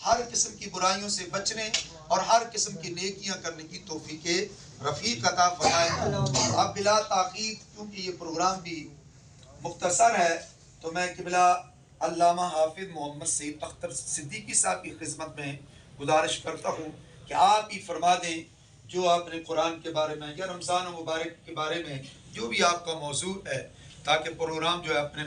ہر قسم کی برائیوں سے بچنے اور ہر قسم کی نیکیاں کرنے کی توفیق رفیق عطا فرمائے۔ اب بلا تاخیر کیونکہ یہ پروگرام بھی مختصر ہے تو میں قبلہ علامہ حافظ محمد سعید اختر صدیقی صاحب کی خدمت میں گزارش کرتا ہوں کہ آپ ہی فرما دیں جو آپ نے قرآن کے بارے میں یا رمضان مبارک کے بارے میں جو بھی آپ کا موضوع ہے، تاکہ پروگرام جو ہے اپنے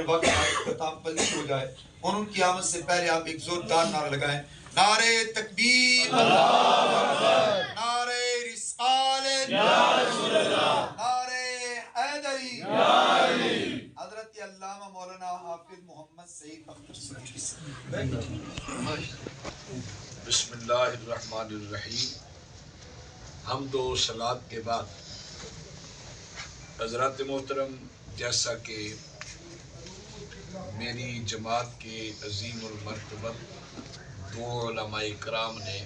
وقت اختتام پذیر ہو جائے۔ اور ان کی آمد سے پہلے آپ ایک زوردار نعرہ لگائیں، نعرہ تکبیر، نعرہ رسالت، نعرہ حیدری، حضرت علامہ مولانا حافظ محمد سعید اختر صدیقی صاحب۔ بسم اللہ الرحمن الرحیم۔ حمد و صلات کے بعد حضرات محترم، جیسا کہ میری جماعت کے عظیم المرتبت دو علماء کرام نے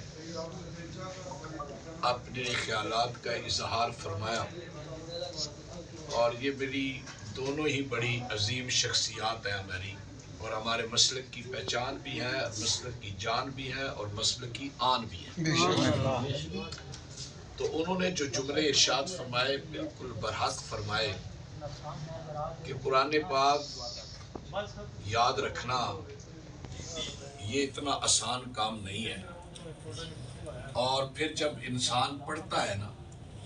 اپنے خیالات کا اظہار فرمایا، اور یہ میری دونوں ہی بڑی عظیم شخصیات ہیں ہماری، اور ہمارے مسلک کی پہچان بھی ہے، مسلک کی جان بھی ہے، اور مسلک کی آن بھی ہے۔ تو انہوں نے جو جملے ارشاد فرمائے بالکل برحق فرمائے کہ قرآن پاک یاد رکھنا یہ اتنا آسان کام نہیں ہے، اور پھر جب انسان پڑھتا ہے نا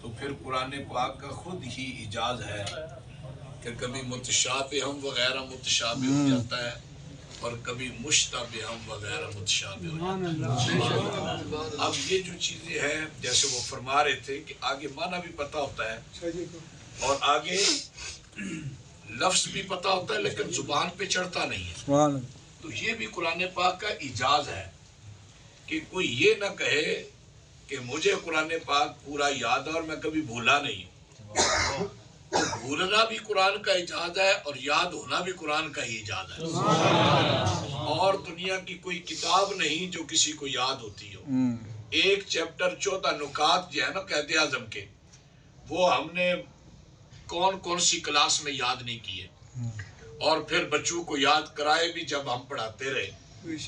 تو پھر قرآن پاک کا خود ہی اعجاز ہے کہ کبھی متشابہ ہم وغیرہ متشابہ ہو جاتا ہے، اور کبھی مشتبہ ہم وغیرہ متشابہ ہو جاتا ہے۔ اب یہ جو چیزیں ہیں جیسے وہ فرما رہے تھے کہ آگے معنی بھی پتہ ہوتا ہے اور آگے لفظ بھی پتہ ہوتا ہے لیکن زبان پہ چڑھتا نہیں ہے، تو یہ بھی قرآن پاک کا اعجاز ہے کہ کوئی یہ نہ کہے کہ مجھے قرآن پاک پورا یاد ہے اور میں کبھی بھولا نہیں ہوں۔ تو بھولنا بھی قرآن کا اعجاز ہے اور یاد ہونا بھی قرآن کا ہی اعجاز ہے، اور دنیا کی کوئی کتاب نہیں جو کسی کو یاد ہوتی ہو۔ ایک چیپٹر 14 نکات جو ہے نا قائد اعظم کے، وہ ہم نے کون سی کلاس میں یاد نہیں کیے، اور پھر بچوں کو یاد کرائے بھی جب ہم پڑھاتے رہے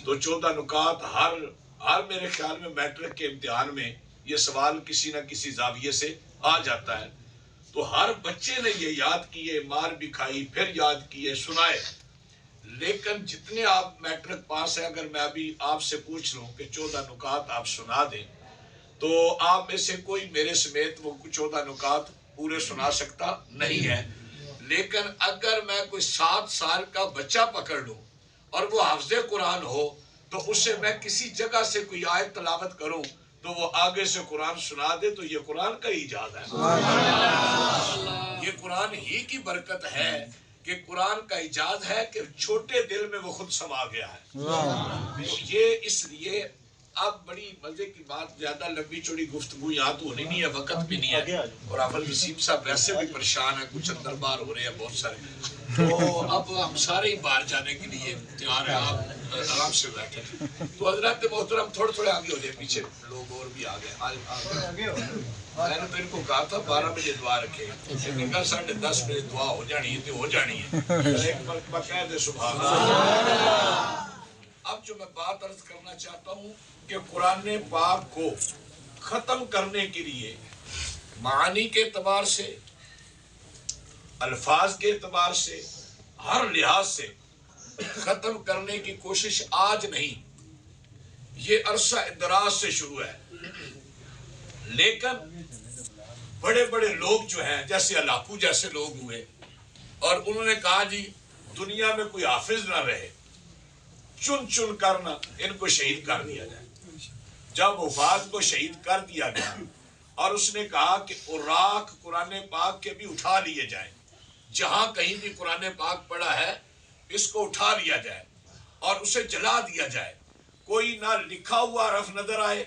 تو 14 نکات ہر میرے خیال میں میٹرک کے امتحان میں یہ سوال کسی نہ کسی زاویے سے آ جاتا ہے، تو ہر بچے نے یہ یاد کیے، مار بھی کھائی، پھر یاد کیے، سنائے۔ لیکن جتنے آپ میٹرک پاس ہیں، اگر میں ابھی آپ سے پوچھ لوں کہ 14 نکات آپ سنا دیں تو آپ میں سے کوئی میرے سمیت وہ 14 نکات پورے سنا سکتا نہیں ہے، لیکن اگر میں کوئی 7 سال کا بچہ پکڑ لوں اور وہ حافظ قرآن ہو تو اس سے میں کسی جگہ سے کوئی آیت تلاوت کروں تو وہ آگے سے قرآن سنا دے تو یہ قرآن کا ہی اعجاز ہے، یہ قرآن ہی کی برکت ہے کہ قرآن کا اعجاز ہے کہ چھوٹے دل میں وہ خود سما گیا ہے۔ یہ اس لیے اب بڑی مزے کی بات، زیادہ لمبی چوڑی گفتگو یہاں تو ہونی نہیں ہے، وقت بھی نہیں ہے، اور افضل وسیم صاحب ویسے بھی پریشان ہیں، کچھ اندر باہر ہو رہے ہیں بہت سارے، تو اب ہم سارے ہی باہر جانے کے لیے تیار ہیں، آپ آرام سے بیٹھے۔ تو حضرات محترم تھوڑے آگے ہو جائے، پیچھے لوگ اور بھی آ گئے۔ میں نے تو ان کو کہا تھا 12 بجے دعا رکھے، لیکن کل 10:30 بجے دعا ہو جانی ہے تو ہو جانی ہے، ایک مرتبہ کہہ دے سبحان اللہ۔ اب جو میں بات عرض کرنا چاہتا ہوں کہ قرآن پاک کو ختم کرنے کے لیے معانی کے اعتبار سے، الفاظ کے اعتبار سے، ہر لحاظ سے ختم کرنے کی کوشش آج نہیں، یہ عرصہ دراز سے شروع ہے، لیکن بڑے بڑے لوگ جو ہیں جیسے علاقو جیسے لوگ ہوئے اور انہوں نے کہا جی دنیا میں کوئی حافظ نہ رہے، چن کرنا ان کو شہید کر دیا جائے۔ جب حفاظ کو شہید کر دیا گیا اور اس نے کہا کہ اوراق قرآن پاک کے بھی اٹھا لیے جائیں، جہاں کہیں بھی قرآن پاک پڑھا ہے اس کو اٹھا لیا جائے اور اسے جلا دیا جائے، کوئی نہ لکھا ہوا حرف نظر آئے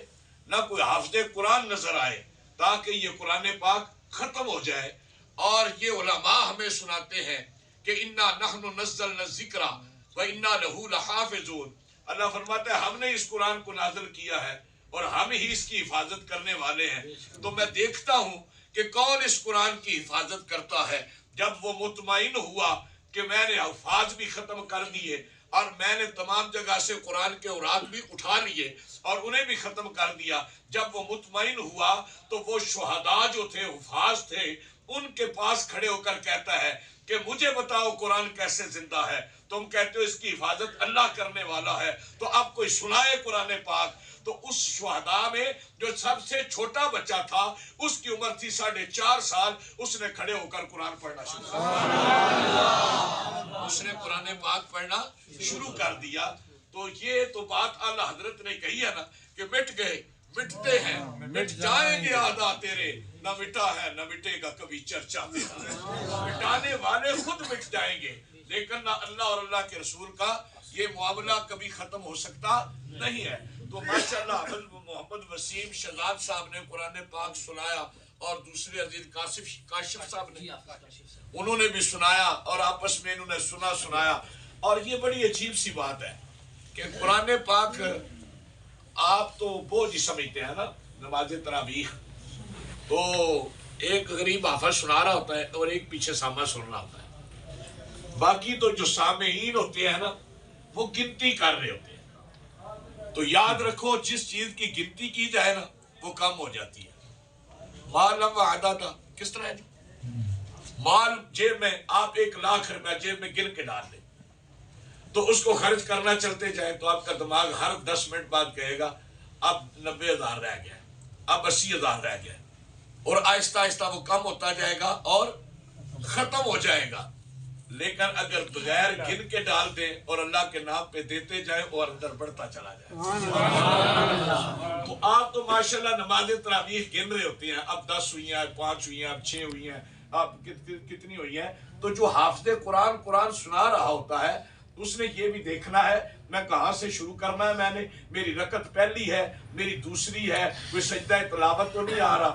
نہ کوئی حافظ قرآن نظر آئے، تاکہ یہ قرآن پاک ختم ہو جائے۔ اور یہ علماء ہمیں سناتے ہیں کہ اِنَّا نَحْنُ نَزَّلْنَا الذِّكْرَ وَإِنَّا لَهُ لَحَافِظُونَ، اللہ فرماتا ہے ہم نے اس قرآن کو نازل کیا ہے اور ہم ہی اس کی حفاظت کرنے والے ہیں۔ تو میں دیکھتا ہوں کہ کون اس قرآن کی حفاظت کرتا ہے۔ جب وہ مطمئن ہوا کہ میں نے حفاظ بھی ختم کر دیے اور میں نے تمام جگہ سے قرآن کے اوراد بھی اٹھا لیے اور انہیں بھی ختم کر دیا. جب وہ مطمئن ہوا تو وہ شہداء جو تھے، حفاظ تھے، ان کے پاس کھڑے ہو کر کہتا ہے کہ مجھے بتاؤ قرآن کیسے زندہ ہے؟ تم کہتے ہو اس کی حفاظت اللہ کرنے والا ہے، تو اب کوئی سنائے قرآن پاک. تو اس شہداء میں جو سب سے چھوٹا بچہ تھا، اس کی عمر تھی 4.5 سال، اس نے کھڑے ہو کر قرآن پڑھنا شروع کیا. اس نے قرآن پاک پڑھنا شروع کر دیا. تو یہ تو بات اعلیٰ حضرت نے کہی ہے نا کہ مٹ گئے، مٹتے ہیں، مٹ جائیں گے آدھا تیرے، نہ مٹا ہے نہ مٹے گا کبھی چرچا تیرا. مٹانے والے خود مٹ جائیں گے، لیکن نہ اللہ اور اللہ کے رسول کا یہ معاملہ کبھی ختم ہو سکتا نہیں ہے. تو ماشاءاللہ حافظ محمد وسیم شہزاد صاحب نے قرآن پاک سنایا، اور دوسرے عزیز کاشف صاحب نے، انہوں نے بھی سنایا، اور آپس میں انہوں نے سنایا. اور یہ بڑی عجیب سی بات ہے کہ قرآن پاک آپ تو بوجھ ہی سمجھتے ہیں نا، نماز تراویح تو ایک غریب حافظ سنا رہا ہوتا ہے اور ایک پیچھے سامع سن رہا ہوتا ہے. باقی تو جو سامعین ہوتے ہیں نا وہ گنتی کر رہے ہوتے ہیں. تو یاد رکھو جس چیز کی گنتی کی جائے نا وہ کم ہو جاتی ہے. مال وعدہ تھا، کس طرح ہے جی؟ مال جیب میں، آپ 1 لاکھ روپے جیب میں گن کے ڈال دیں تو اس کو خرچ کرنا چلتے جائیں تو آپ کا دماغ ہر 10 منٹ بعد کہے گا اب 90,000 رہ گیا، اب 80,000 رہ گیا، اور آہستہ آہستہ وہ کم ہوتا جائے گا اور ختم ہو جائے گا. لیکن اگر بغیر گن کے ڈال دیں اور اللہ کے نام پہ دیتے جائیں اور اندر بڑھتا چلا جائے. تو آپ تو ماشاءاللہ نماز تراویح گن رہے ہوتے ہیں، اب 10 ہوئی ہیں، اب 5 ہوئی ہیں، اب 6 ہوئی ہیں، اب کتنی ہوئی ہیں. تو جو حافظ قرآن سنا رہا ہوتا ہے اس نے یہ بھی دیکھنا ہے میں کہاں سے شروع کرنا ہے. میں نے میری رکعت پہلی ہے، میری دوسری ہے، کوئی سجدہ تلاوت تو نہیں آ رہا،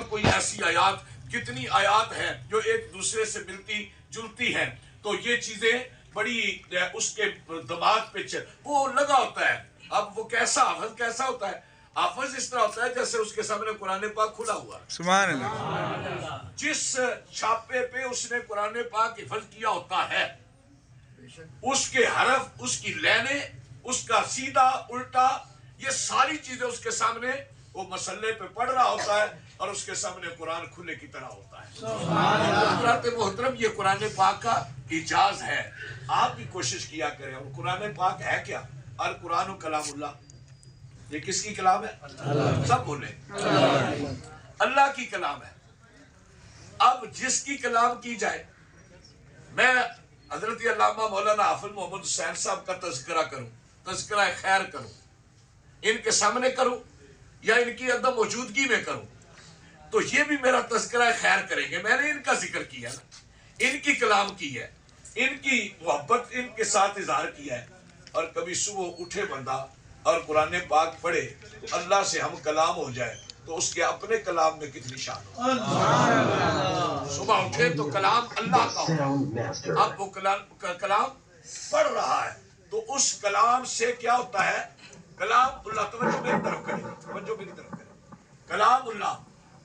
کوئی ایسی آیات، کتنی آیات ہیں جو ایک دوسرے سے ملتی جلتی ہیں. تو یہ چیزیں بڑی اس کے دماغ پہ وہ لگا ہوتا ہے. اب وہ حافظ کیسا ہوتا ہے؟ حافظ اس طرح ہوتا ہے جیسے اس کے سامنے قرآن پاک کھلا ہوا ہے. سبحان اللہ. جس چھاپے پہ اس نے قرآن پاک حفظ کیا ہوتا ہے، اس کے حرف، اس کی لینیں، اس کا سیدھا الٹا، یہ ساری چیزیں اس کے سامنے، وہ مسئلے پہ پڑھ رہا ہوتا ہے اور اس کے سامنے قرآن کھلے کی طرح ہوتا ہے. حضرات محترم، یہ قرآن پاک کا اعجاز ہے. آپ بھی کوشش کیا کریں. اور قرآن پاک ہے کیا؟ القرآن کلام اللہ. یہ کس کی کلام ہے؟ سب بولے اللہ کی کلام ہے. اب جس کی کلام کی جائے، میں حضرت علامہ مولانا حافظ محمد حسین صاحب کا تذکرہ کروں، تذکرہ خیر کروں، ان کے سامنے کروں یا ان کی عدم موجودگی میں کروں، تو یہ بھی میرا تذکرہ خیر کریں گے. میں نے ان کا ذکر کیا نا، ان کی کلام کی ہے، ان کی محبت ان کے ساتھ اظہار کیا ہے. اور کبھی صبح اٹھے بندہ اور قرآن پاک پڑھے تو اللہ سے ہم کلام ہو جائے تو اس کے اپنے کلام میں کتنی شان ہو. صبح اٹھے تو کلام اللہ کا ہو، اب وہ کلام پڑھ رہا ہے تو اس کلام سے کیا ہوتا ہے؟ کلام اللہ. توجہ میری طرف کرے، توجہ میری طرف کرے. کلام اللہ.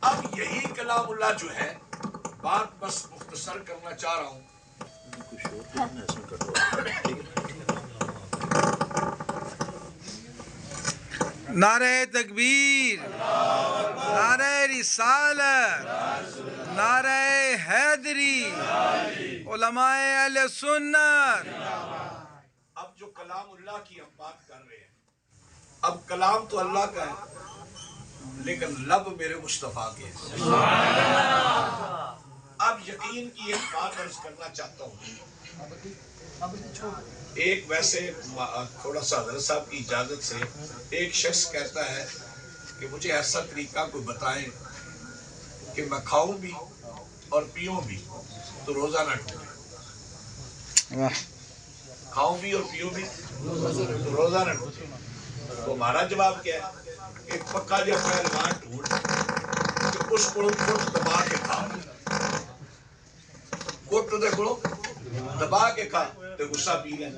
اب یہی کلام اللہ جو ہے، بات بس مختصر کرنا چاہ رہا ہوں. نعرہ تکبیر، نعرہ رسالت، نعرہ حیدری، علماء اہل سنت. اب جو کلام اللہ کی ہم بات کر رہے ہیں، اب کلام تو اللہ کا ہے لیکن لب میرے مصطفیٰ کے ہیں. اب یقین کی ایک بات عرض کرنا چاہتا ہوں. ایک ویسے تھوڑا سا حضرت صاحب کی اجازت سے ایک شخص کہتا ہے کہ مجھے ایسا طریقہ کوئی بتائیں کہ میں کھاؤں بھی اور پیوں بھی تو روزہ نہ ٹوٹے. کھاؤں بھی اور پیوں بھی تو روزہ نہ ٹوٹے. تو ہمارا جواب کیا ہے؟ ایک پکا جب پہلوان ٹوٹ کہ اس کو دبا کے کھا، کوٹ دیکھو دبا کے کھا تو غصہ پی لیں.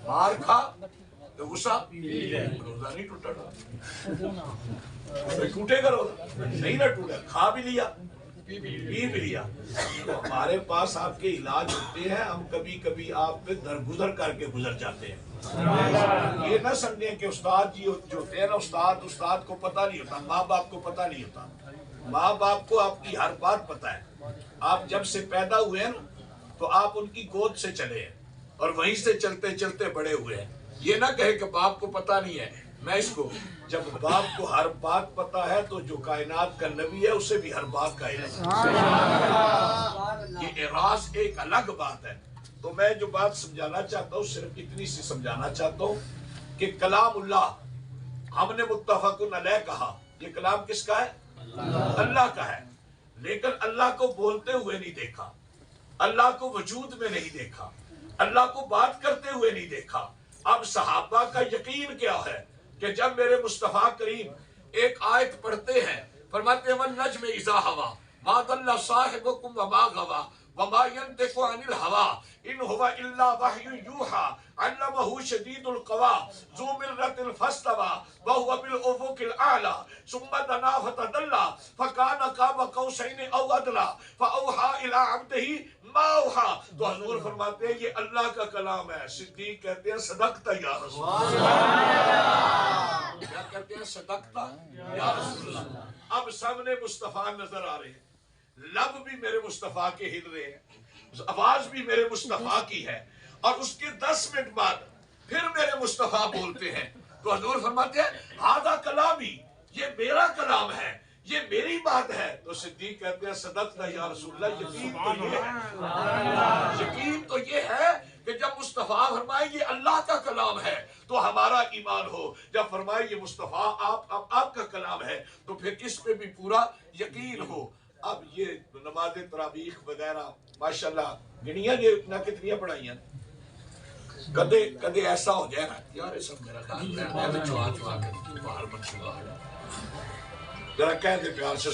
مار کھا تو غصہ پی لیں، روزہ نہیں ٹوٹا. ٹوٹے گا روزہ نہیں نہ ٹوٹا. کھا بھی لیا پی بھی لیا. تو ہمارے پاس آپ کے علاج ہوتے ہیں, ہم کبھی کبھی آپ پہ درگزر کر کے گزر جاتے ہیں. یہ نہ سمجھیں کہ استاد جی جو ہوتے ہیں نا, استاد کو پتہ نہیں ہوتا, ماں باپ کو پتہ نہیں ہوتا. ماں باپ کو آپ کی ہر بات پتہ ہے. آپ جب سے پیدا ہوئے ہیں تو آپ ان کی گود سے چلے ہیں اور وہیں سے چلتے چلتے بڑے ہوئے ہیں. یہ نہ کہے کہ باپ کو پتہ نہیں ہے. میں اس کو, جب باپ کو ہر بات پتہ ہے تو جو کائنات کا نبی ہے اسے بھی ہر بات کا علم ہے. یہ اعراض ایک الگ بات ہے. تو میں جو بات سمجھانا چاہتا ہوں صرف اتنی سی سمجھانا چاہتا ہوں کہ کلام اللہ ہم نے متفقن علیہ کہا. یہ کلام کس کا ہے؟ اللہ کا ہے. لیکن اللہ کو بولتے ہوئے نہیں دیکھا, اللہ کو وجود میں نہیں دیکھا, اللہ کو بات کرتے ہوئے نہیں دیکھا. اب صحابہ کا یقین کیا ہے کہ جب میرے مصطفیٰ کریم ایک آیت پڑھتے ہیں, فرماتے ہیں وَالنَّجْمِ إِذَا هَوَىٰ مَا ضَلَّ صَاحِبُكُمْ وَمَا غَوَىٰ وَمَا يَنطِقُ عَنِ الْهَوَىٰ إِنْ هُوَ إِلَّا وَحْيٌ يُوحَىٰ عَلَّمَهُ شَدِيدُ الْقُوَىٰ ذُو مِرَّةٍ فَاسْتَوَىٰ وَهُوَ بِالْأُفُقِ الْأَعْلَىٰ ثُمَّ دَنَا فَتَدَلَّىٰ فَكَانَ قَابَ قَوْسَيْنِ أَوْ أَدْنَىٰ فَأَوْحَىٰ إِلَىٰ عَبْدِهِ مَا أَوْحَىٰ. تو حضور فرماتے ہیں یہ اللہ کا کلام ہے. صدیق کہتے ہیں صدقت یا رسول اللہ. کیا کہتے ہیں؟ صدقت یا رسول اللہ. اب سامنے مصطفیٰ نظر آ رہے ہیں, لب بھی میرے مصطفیٰ کے ہل رہے ہیں, آواز بھی میرے مصطفیٰ کی ہے, اور اس کے 10 منٹ بعد پھر میرے مصطفیٰ بولتے ہیں. تو حضور فرماتے ہیں ہذا کلامی, یہ میرا کلام ہے, یہ میری بات ہے. تو صدیق کہتے ہیں صدقت یا رسول اللہ. یقین تو یہ ہے, یقین تو یہ ہے کہ جب مصطفیٰ فرمائے یہ اللہ کا کلام ہے تو ہمارا ایمان ہو. جب فرمائے یہ مصطفیٰ آپ کا کلام ہے تو پھر اس پہ بھی پورا یقین ہو. اب یہ نماز تراویح وغیرہ ماشاءاللہ گنیاں یہ کتنی پڑھائیاں. کدے ایسا ہو جائے نا یار یہ سب میرا خیال ہے میں تو چوا کے باہر منصوبہ ذرا کہہ دے پیار سے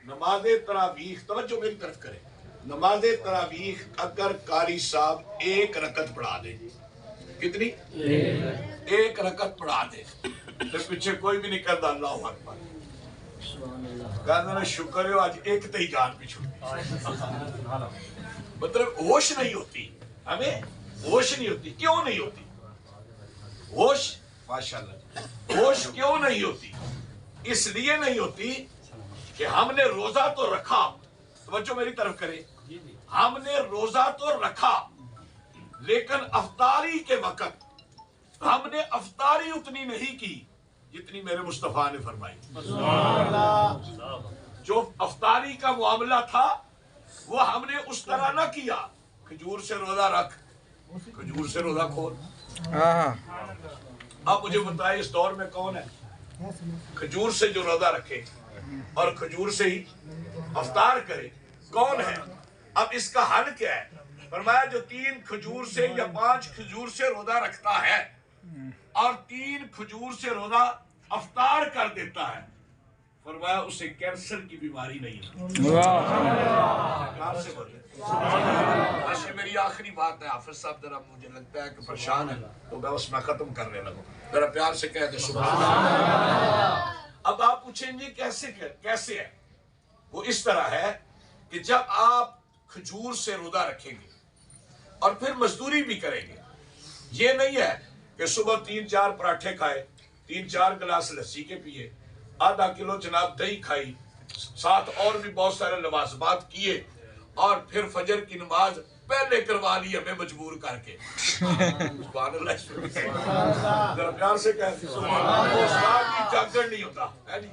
نماز تراویح. توجہ میری طرف کرے. نماز تراویح اگر قاری صاحب 1 رکعت پڑھا دے, کتنی؟ 1 رکعت پڑھا دے, تو پیچھے کوئی بھی نہیں کرتا اللہ اکبر, کہنا شکر ہے آج ایک تے ہی جان پہ چھوڑ. مطلب ہوش نہیں ہوتی, ہمیں ہوش نہیں ہوتی. کیوں نہیں ہوتی ہوش؟ ماشاءاللہ ہوش کیوں نہیں ہوتی؟ اس لیے نہیں ہوتی کہ ہم نے روزہ تو رکھا. توجہ میری طرف کرے. ہم نے روزہ تو رکھا لیکن افطاری کے وقت ہم نے افطاری اتنی نہیں کی جتنی میرے مصطفیٰ نے فرمائی. جو افطاری کا معاملہ تھا وہ ہم نے اس طرح نہ کیا. کھجور سے روزہ رکھ, کھجور سے روزہ کھول. اب مجھے بتائیں اس دور میں کون ہے کھجور سے جو روزہ رکھے اور کھجور سے ہی افطار کرے؟ کون ہے؟ اب اس کا حل کیا ہے؟ فرمایا جو 3 کھجور سے یا 5 کھجور سے روزہ رکھتا ہے اور 3 کھجور سے روزہ افطار کر دیتا ہے, فرمایا اسے کینسر کی بیماری نہیں ہے. یہ میری آخری بات ہے. حافظ صاحب ذرا مجھے لگتا ہے کہ پریشان ہے تو میں اس میں ختم کرنے لگوں. ذرا پیار سے کہہ دے سبحان اللہ. اب آپ پوچھیں گے کیسے ہے؟ وہ اس طرح ہے کہ جب آپ کھجور سے روزہ رکھیں گے اور پھر مزدوری بھی کریں گے, یہ نہیں ہے کہ صبح 3-4 پراٹھے کھائے, 3-4 گلاس لسی کے پیے, آدھا کلو جناب دہی کھائی, ساتھ اور بھی بہت سارے لوازمات کیے اور پھر فجر کی نماز پہلے کروا لی ہمیں مجبور کر کے. سبحان اللہ. ذرا پیار سے کہتے ہیں استاد کی جاگن نہیں ہوتا ہے جی,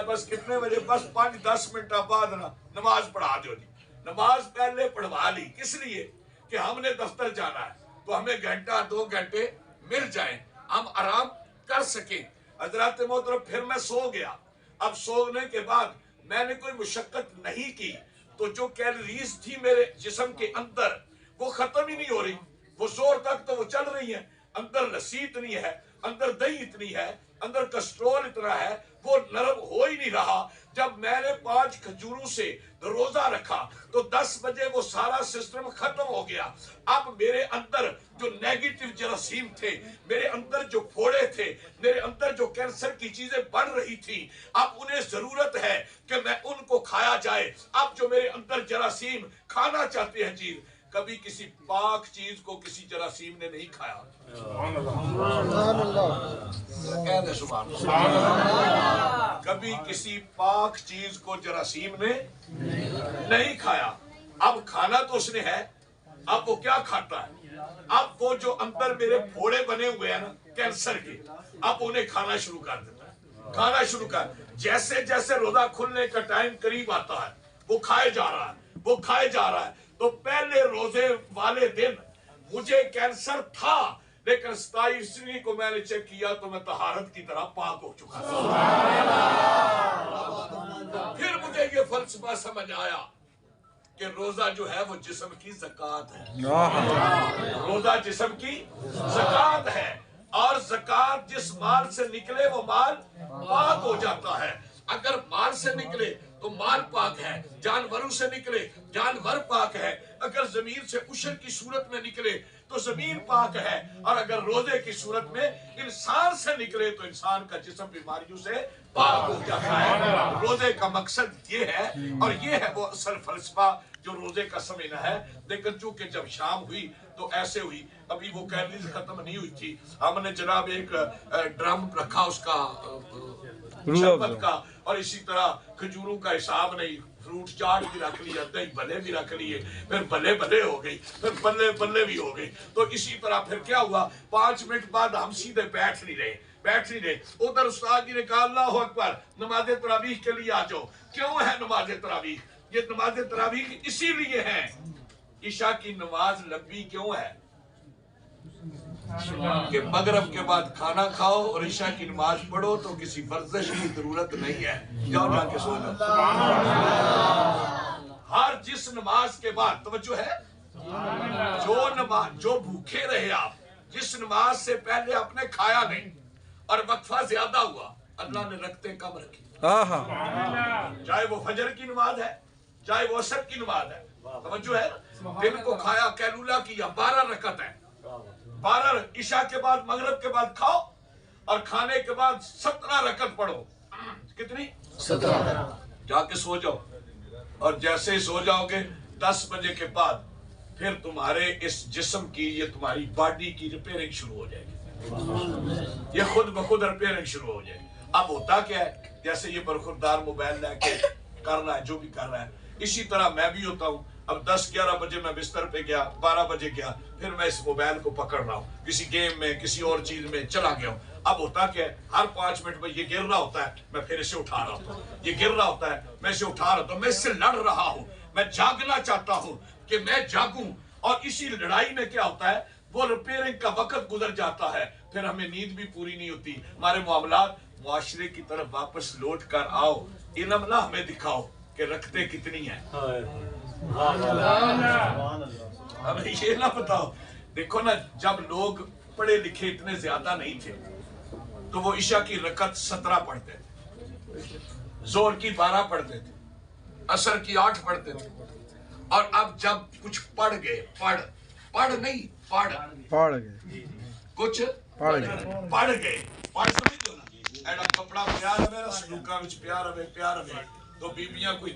بس کتنے بجے, بس 5-10 منٹ بعد نماز پڑھا دو جی. نماز پہلے پڑھوا لی کس لیے کہ ہم نے دفتر جانا ہے تو ہمیں 1-2 گھنٹے مل جائیں, ہم آرام کر سکیں. حضرات محترم پھر میں سو گیا. اب سونے کے بعد میں نے کوئی مشقت نہیں کی تو جو کیلریز تھی میرے جسم کے اندر وہ ختم ہی نہیں ہو رہی. وہ زور تک تو وہ چل رہی ہیں, اندر لسی اتنی ہے, اندر دہی اتنی ہے اندر کسٹرول اتنا ہے وہ نرم ہو ہی نہیں رہا. جب میں نے 5 کھجوروں سے روزہ رکھا تو 10 بجے وہ سارا سسٹم ختم ہو گیا. اب میرے اندر جو نیگیٹو جراثیم تھے، میرے اندر جو پھوڑے تھے، میرے اندر جو کینسر کی چیزیں بڑھ رہی تھی، اب انہیں ضرورت ہے کہ میں ان کو کھایا جائے. اب جو میرے اندر جراثیم کھانا چاہتے ہیں چیز، کبھی کسی پاک چیز کو کسی جراثیم نے نہیں کھایا. کہہ دے سبحان اللہ. کبھی کسی پاک چیز کو جراثیم نے نہیں کھایا. اب کھانا تو اس نے ہے. اب وہ کیا کھاتا ہے؟ اب وہ جو اندر میرے پھوڑے بنے ہوئے ہیں نا کینسر کے، اب انہیں کھانا شروع کر دیتا ہے. کھانا شروع کر. جیسے جیسے روزہ کھلنے کا ٹائم قریب آتا ہے وہ کھائے جا رہا ہے، وہ کھائے جا رہا ہے. تو پہلے روزے والے دن مجھے کینسر تھا، لیکن 27ویں کو میں نے چیک کیا تو میں طہارت کی طرح پاک ہو چکا تھا. پھر مجھے یہ فلسفہ سمجھ آیا کہ روزہ جو ہے وہ جسم کی زکوٰۃ ہے. روزہ جسم کی زکوٰۃ ہے، اور زکوٰۃ جس مال سے نکلے وہ مال پاک ہو جاتا ہے. اگر مال سے نکلے تو مال پاک ہے، جانوروں سے نکلے جانور پاک ہے، اگر زمین سے عشر کی صورت میں نکلے تو زمین پاک ہے، اور اگر روزے کی صورت میں انسان سے نکلے تو انسان کا جسم بیماریوں سے پاک ہو جاتا ہے. روزے کا مقصد یہ ہے، اور یہ ہے وہ اصل فلسفہ جو روزے کا سمجھنا ہے. لیکن چونکہ جب شام ہوئی تو ایسے ہوئی، ابھی وہ کیلریز ختم نہیں ہوئی تھی. ہم نے جناب ایک ڈرم رکھا اس کا شربت کا، اور اسی طرح کھجوروں کا حساب نہیں، فروٹ چاٹ بھی رکھ لیا، دہی بھلے بھی رکھ لیے، پھر بھلے بھلے ہو گئی، پھر بلے بلے بھی ہو گئی. تو اسی طرح پھر کیا ہوا، 5 منٹ بعد ہم سیدھے بیٹھ نہیں رہے. ادھر استاد جی نے کہا اللہ اکبر، نماز تراویح کے لیے آ جاؤ. کیوں ہے نماز تراویح؟ یہ نماز تراویح اسی لیے ہے. عشاء کی نماز لمبی کیوں ہے؟ کہ مغرب کے بعد کھانا کھاؤ اور عشاء کی نماز پڑھو تو کسی ورزش کی ضرورت نہیں ہے. جاؤ جا کے سو جاؤ. ہر جس نماز کے بعد توجہ ہے، جو بھوکے رہے آپ، جس نماز سے پہلے آپ نے کھایا نہیں اور وقفہ زیادہ ہوا، اللہ نے رکھتے کم رکھی. چاہے وہ فجر کی نماز ہے، چاہے وہ عصر کی نماز ہے. توجہ ہے، دن کو کھایا، کیلولا کیا، 12 رکعت ہے. 12 عشاء کے بعد مغرب کے بعد کھاؤ، اور کھانے کے بعد 17 رکعت پڑھو. کتنی؟ 17. جا کے سو جاؤ، اور جیسے ہی سو جاؤ گے 10 بجے کے بعد پھر تمہارے اس جسم کی، یہ تمہاری باڈی کی ریپیئرنگ شروع ہو جائے گی. یہ خود بخود ریپیئرنگ شروع ہو جائے گی. اب ہوتا کیا ہے، جیسے یہ برخوردار موبائل لے کے کر رہا ہے جو بھی کر رہا ہے، اسی طرح میں بھی ہوتا ہوں. اب 10-11 بجے میں بستر پہ گیا، 12 بجے گیا، پھر میں اس موبائل کو پکڑ رہا ہوں، کسی گیم میں کسی اور چیز میں چلا گیا ہوں. اب ہوتا کیا ہے، ہر 5 منٹ میں یہ گر رہا ہوتا ہے، میں پھر اسے اٹھا رہا ہوتا ہوں. یہ گر رہا ہوتا ہے، میں اسے اٹھا رہا ہوتا ہوں. میں اس سے لڑ رہا ہوں. میں جاگنا چاہتا ہوں کہ میں جاگوں، اور اسی لڑائی میں کیا ہوتا ہے، وہ ریپیئرنگ کا وقت گزر جاتا ہے. پھر ہمیں نیند بھی پوری نہیں ہوتی. ہمارے معاملات معاشرے کی طرف واپس لوٹ کر آؤ. علم نہ ہمیں دکھاؤ کہ رکھتے کتنی ہیں، ہمیں یہ نہ بتاؤ. دیکھو نا، جب لوگ پڑھے لکھے اتنے زیادہ نہیں تھے تو وہ عشاء کی رکعت 17 پڑھتے تھے، ظہر کی 12 پڑھتے تھے، عصر کی 8 پڑھتے تھے. اور اب جب کچھ پڑھ گئے، پڑھ نہیں پڑھ گئے، کچھ پڑھ گئے، پڑھ سمجھو نا. ایڈا کپڑا پیار ہے نا، سلوکاں وچ پیار ہے تو بیبیاں کوئی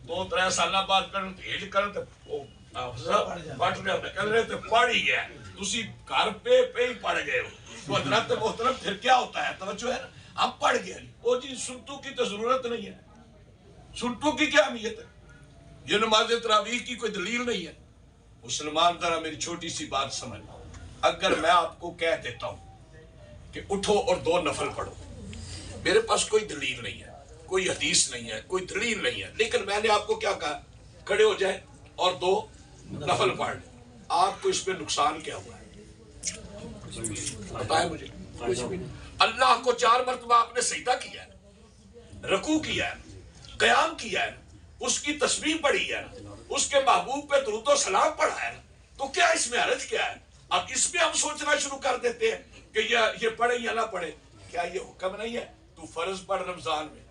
2-3 سالاں بعد کرن بھیج کرن تے پڑھ رہے ہوتے، کہہ رہے تے پڑھ ہی گیا، تسی گھر پہ ہی پڑھ گئے ہو. تو حضرت محترم پھر کیا ہوتا ہے، توجہ ہے نا، ہم پڑھ گئے. وہ جی سنتوں کی تو ضرورت نہیں ہے. سنتوں کی کیا اہمیت ہے؟ یہ نماز تراویح کی کوئی دلیل نہیں ہے. مسلمان ذرا میری چھوٹی سی بات سمجھ. اگر میں آپ کو کہہ دیتا ہوں کہ اٹھو اور 2 نفل پڑھو، میرے پاس کوئی دلیل نہیں ہے، کوئی حدیث نہیں ہے، کوئی دلیل نہیں ہے، لیکن میں نے آپ کو کیا کہا، کھڑے ہو جائے اور 2 نفل پڑھ لیں. آپ کو اس پہ نقصان کیا ہوا ہے؟ بتائیں مجھے. کچھ بھی نہیں. اللہ کو 4 مرتبہ آپ نے سجدہ کیا ہے، رکوع کیا ہے، قیام کیا ہے، اس کی تسبیح پڑھی ہے، اس کے محبوب پہ درود و سلام پڑھا ہے، تو کیا اس میں حرج کیا ہے؟ اب اس پہ ہم سوچنا شروع کر دیتے ہیں کہ یہ پڑھے یا نہ پڑھے. کیا یہ حکم نہیں ہے تو فرض پڑھ رمضان میں،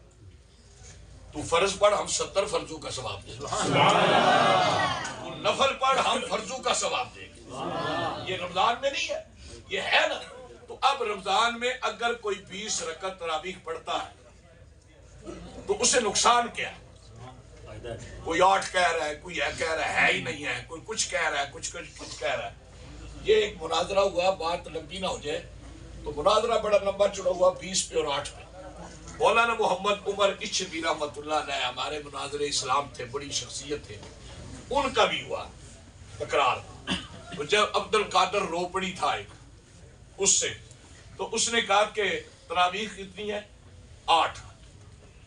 تو فرض پڑھ ہم 70 فرضوں کا ثواب دیں گے، تو نفل پڑھ ہم فرضوں کا ثواب دیں گے. یہ رمضان میں نہیں ہے، یہ ہے نا. تو اب رمضان میں اگر کوئی 20 رکعت تراویح پڑھتا ہے تو اسے نقصان کیا ہے؟ کوئی 8 کہہ رہا ہے، کوئی یہ کہہ رہا ہے ہی نہیں ہے، کوئی کچھ کہہ رہا ہے، کچھ کہہ رہا ہے. یہ ایک مناظرہ ہوا، بات لمبی نہ ہو جائے تو مناظرہ بڑا لمبا چڑا ہوا 20 پہ اور 8 پہ. مولانا محمد عمر اچھبی رحمۃ اللہ علیہ ہمارے مناظر اسلام تھے، بڑی شخصیت تھے، ان کا بھی ہوا تکرار. تو جب عبد القادر روپڑی تھا ایک اس سے، تو اس نے کہا کہ تراویح کتنی ہے؟ 8.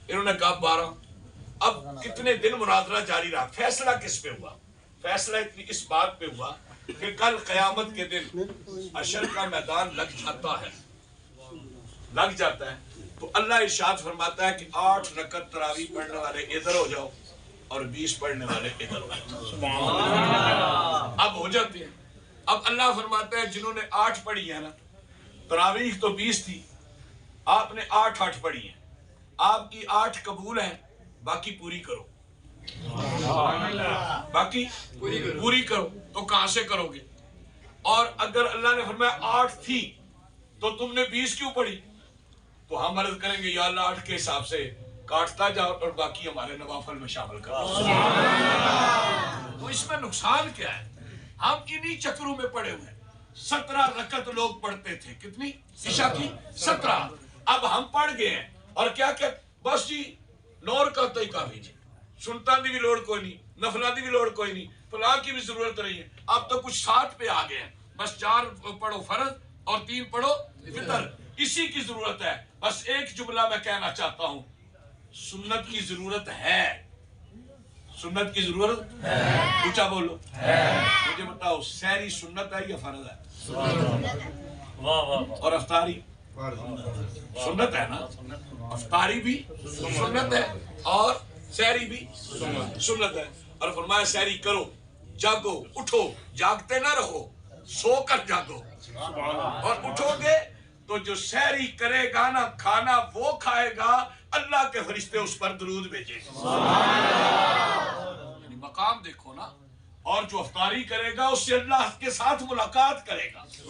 انہوں نے کہا 12. اب کتنے دن مناظرہ جاری رہا. فیصلہ کس پہ ہوا؟ فیصلہ اس بات پہ ہوا کہ کل قیامت کے دن حشر کا میدان لگ جاتا ہے تو اللہ ارشاد فرماتا ہے کہ 8 رکعت تراویح پڑھنے والے ادھر ہو جاؤ اور 20 پڑھنے والے ادھر ہو جاؤ. اب ہو جاتے ہیں. اب اللہ فرماتا ہے جنہوں نے 8 پڑھی ہے نا، تراویح تو 20 تھی، آپ نے 8 پڑھی ہیں، آپ کی 8 قبول ہیں، باقی پوری کرو. باقی پوری کرو. تو کہاں سے کرو گے؟ اور اگر اللہ نے فرمایا 8 تھی تو تم نے 20 کیوں پڑھی؟ تو ہم عرض کریں گے یا اللہ 8 کے حساب سے کاٹتا جاؤ اور باقی ہمارے نوافل میں شامل کرو. تو اس میں نقصان کیا ہے؟ ہم انہی چکروں میں پڑے ہوئے ہیں. 17 رکعت لوگ پڑھتے تھے، کتنی؟ عشاء کی 17. اب ہم پڑھ گئے ہیں اور کیا کہ بس جی 9 رکعت ہی کافی جی، سنتاں دی بھی لوڑ کوئی نہیں، نفلاں دی بھی لوڑ کوئی نہیں، فلاں کی بھی ضرورت نہیں ہے. اب تو کچھ 7 پہ آ گئے ہیں، بس 4 پڑھو فرض اور 3 پڑھو فطر. اسی کی ضرورت ہے. بس ایک جملہ میں کہنا چاہتا ہوں، سنت کی ضرورت ہے. سنت کی ضرورت ہے. اونچا بولو. مجھے بتاؤ سحری سنت ہے یا فرض ہے؟ اور افطاری سنت ہے نا؟ افطاری بھی سنت ہے اور سحری بھی سنت ہے. اور فرمایا سحری کرو، جاگو، اٹھو، جاگتے نہ رہو، سو کر جاگو. اور اٹھو گے تو جو سحری کرے گا نا کھانا وہ کھائے گا، اللہ کے فرشتے اس پر درود بھیجیں گے. یعنی مقام دیکھو نا. اور جو افطاری کرے گا اس سے اللہ کے ساتھ ملاقات کرے گا. تو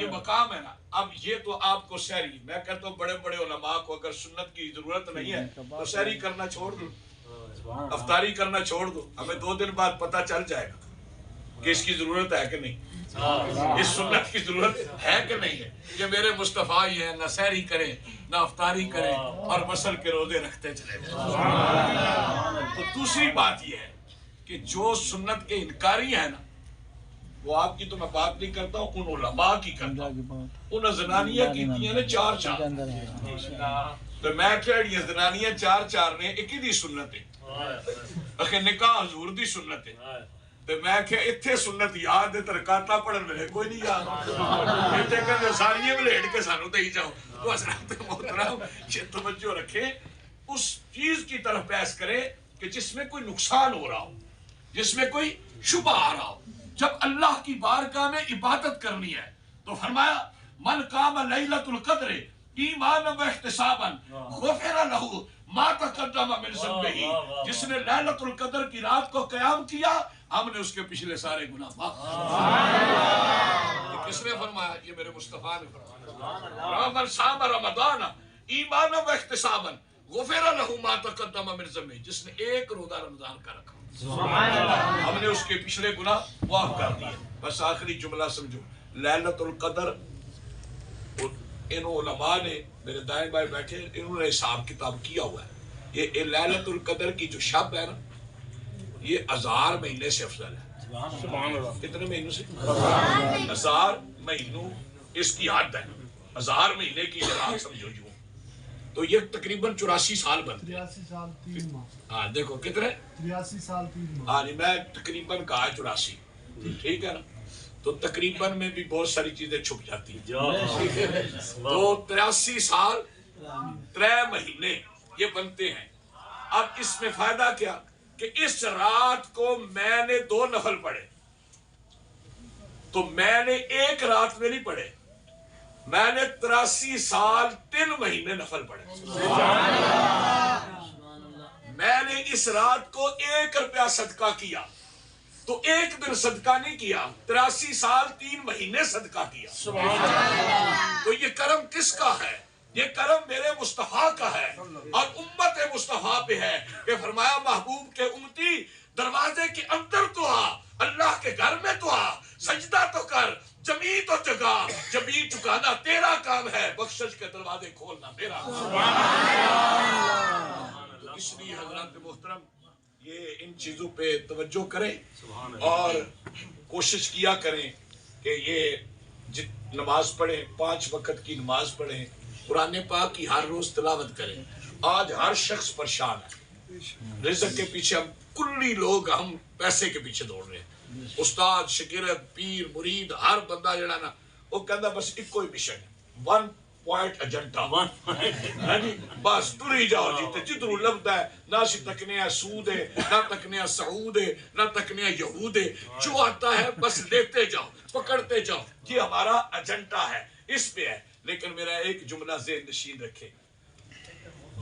یہ مقام ہے نا. اب یہ تو آپ کو سحری، میں کہتا ہوں بڑے بڑے علماء کو اگر سنت کی ضرورت نہیں ہے تو سحری کرنا چھوڑ دو، افطاری کرنا چھوڑ دو. ہمیں 2 دن بعد پتہ چل جائے گا کہ اس کی ضرورت ہے کہ نہیں، اس سنت کی ضرورت ہے کہ نہیں ہے. کہ میرے مصطفیٰ ہی ہیں، نہ سحری کریں نہ افطاری کریں اور مسل کے روزے رکھتے چلے جائیں. تو دوسری بات یہ ہے کہ جو سنت کے انکاری ہیں نا، وہ آپ کی تو میں بات نہیں کرتا ہوں، ان علماء کی کرتا ہوں. ان زنانیہ کی ہیں نا 4 تو میں کہہ رہی ہیں زنانیہ 4 نے ایک ہی دی سنت ہے، نکاح حضور دی سنت ہے. تو میں کہ اتھے سنت یاد ہے ترکاتا پڑھن ملے کوئی نہیں یاد. اتھے کہ ساریے ملیٹ کے سانو دے ہی جاؤ. تو حضرات محترم یہ توجہ رکھیں، اس چیز کی طرف بحث کریں کہ جس میں کوئی نقصان ہو رہا ہو، جس میں کوئی شبہ آ رہا ہو. جب اللہ کی بارگاہ میں عبادت کرنی ہے تو فرمایا من قام لیلۃ القدر ایمانا و احتسابا غفر لہ ما تقدم من ذنبہ. جس نے لیلۃ القدر کی رات کو قیام کیا ہم نے اس کے پچھلے سارے گناہ معاف. یہ کس نے فرمایا؟ یہ میرے مصطفیٰ نے فرمایا. من صام رمضان ایمانا و احتسابا غفر لہ ما تقدم من ذنبہ. جس نے ایک روزہ رمضان کا رکھا ہم نے اس کے پچھلے گناہ معاف کر دیے. بس آخری جملہ سمجھو، لیلۃ القدر ان علماء نے، میرے دائیں بائیں بیٹھے، انہوں نے حساب کتاب کیا ہوا ہے. یہ لیلۃ القدر کی جو شب ہے نا، یہ 1000 مہینے سے افضل ہے. کتنے مہینوں سے؟ 1000 مہینوں اس کی حد ہے. 1000 مہینے کی جرات سمجھو جو. تو یہ تقریباً 84 سال بنتے ہیں. 83 سال 3 ماہ. ہاں دیکھو کتنے؟ 83 سال 3 ماہ. ہاں میں تقریباً کہا 84. ٹھیک ہے نا. تو تقریباً میں بھی بہت ساری چیزیں چھپ جاتی ہیں. تو 83 سال 3 مہینے یہ بنتے ہیں. اب اس میں فائدہ کیا کہ اس رات کو میں نے 2 نفل پڑھے، تو میں نے ایک رات میں نہیں پڑھے، میں نے 83 سال 3 مہینے نفل پڑھے. میں نے اس رات کو 1 روپیہ صدقہ کیا تو 1 دن صدقہ نہیں کیا, 83 سال 3 مہینے صدقہ کیا. تو یہ کرم کس کا ہے؟ یہ کرم میرے مصطفیٰ کا ہے اور امت مصطفیٰ پہ ہے کہ فرمایا محبوب کے امتی دروازے کے اندر تو آ, اللہ کے گھر میں تو آ, سجدہ تو کر, جمی تو جگا, جمی چکانا تیرا کام ہے, بخشش کے دروازے کھولنا میرا. اس لیے حضرات محترم یہ ان چیزوں پہ توجہ کریں اور کوشش کیا کریں کہ یہ نماز پڑھیں, 5 وقت کی نماز پڑھیں, قرآن پاک کی ہر روز تلاوت کریں. آج ہر شخص پریشان ہے, رزق کے پیچھے ہم کلی لوگ ہم پیسے کے پیچھے دوڑ رہے ہیں. استاد, شاگرد, پیر, مرید, ہر بندہ جڑا نا وہ کہندا بس ایک ہی مشن ہے, 1 پوائنٹ ایجنڈا, بس تری جاؤ جی تے جدھروں لبدا ہے نہ سی تکنے ہے سود ہے, نہ تکنے ہے سعود ہے, نہ تکنے ہے یہود ہے, جو آتا ہے بس لیتے جاؤ, پکڑتے جاؤ, یہ ہمارا ایجنڈا ہے, اس پہ ہے. لیکن میرا ایک جملہ ذہن نشین رکھے,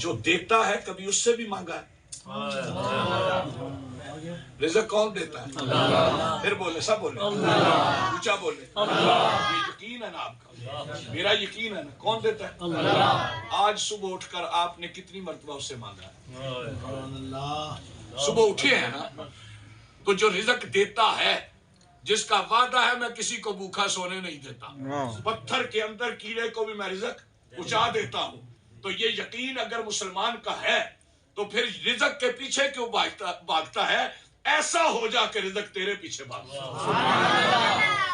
جو دیتا ہے کبھی اس سے بھی مانگا ہے. رزق کون دیتا ہے؟ اللہ. پھر بولے, سب بولے, اونچا بولے. یہ یقین ہے نا آپ کا, میرا یقین ہے نا. کون دیتا ہے؟ اللہ. آج صبح اٹھ کر آپ نے کتنی مرتبہ اس سے مانگا ہے؟ صبح اٹھے ہیں نا, تو جو رزق دیتا ہے, جس کا وعدہ ہے میں کسی کو بھوکا سونے نہیں دیتا, پتھر کے اندر کیڑے کو بھی میں رزق پہنچا دیتا ہوں, تو یہ یقین اگر مسلمان کا ہے تو پھر رزق کے پیچھے کیوں بھاگتا ہے؟ ایسا ہو جا کہ رزق تیرے پیچھے بھاگتا.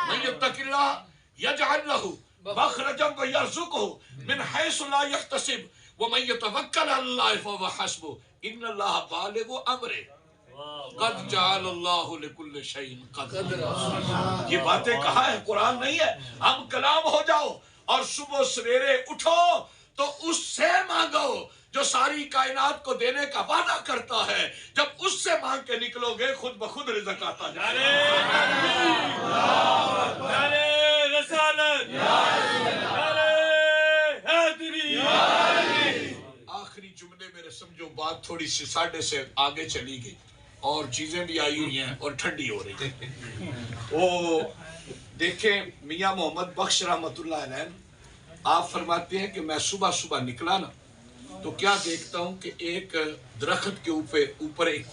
من یتق اللہ یجعل لہ مخرجا ویرزقہ من حیث لا یحتسب ومن یتوکل علی اللہ فہو حسبہ ان اللہ بالغ امرہ قد جعل اللہ لکل شیء قدر. یہ باتیں کہاں ہے؟ قرآن نہیں ہے. ہم کلام ہو جاؤ اور صبح سویرے اٹھو تو اس سے مانگو جو ساری کائنات کو دینے کا وعدہ کرتا ہے. جب اس سے مانگ کے نکلو گے خود بخود رزق آتا جائے. آخری جملے میرے سمجھو, بات تھوڑی سی 7:30 آگے چلی گئی اور چیزیں بھی آئی ہوئی ہیں اور ٹھنڈی ہو رہی ہیں. وہ دیکھیں میاں محمد بخش رحمۃ اللہ علیہ, آپ فرماتے ہیں کہ میں صبح صبح نکلا نا تو کیا دیکھتا ہوں کہ ایک درخت کے اوپر ایک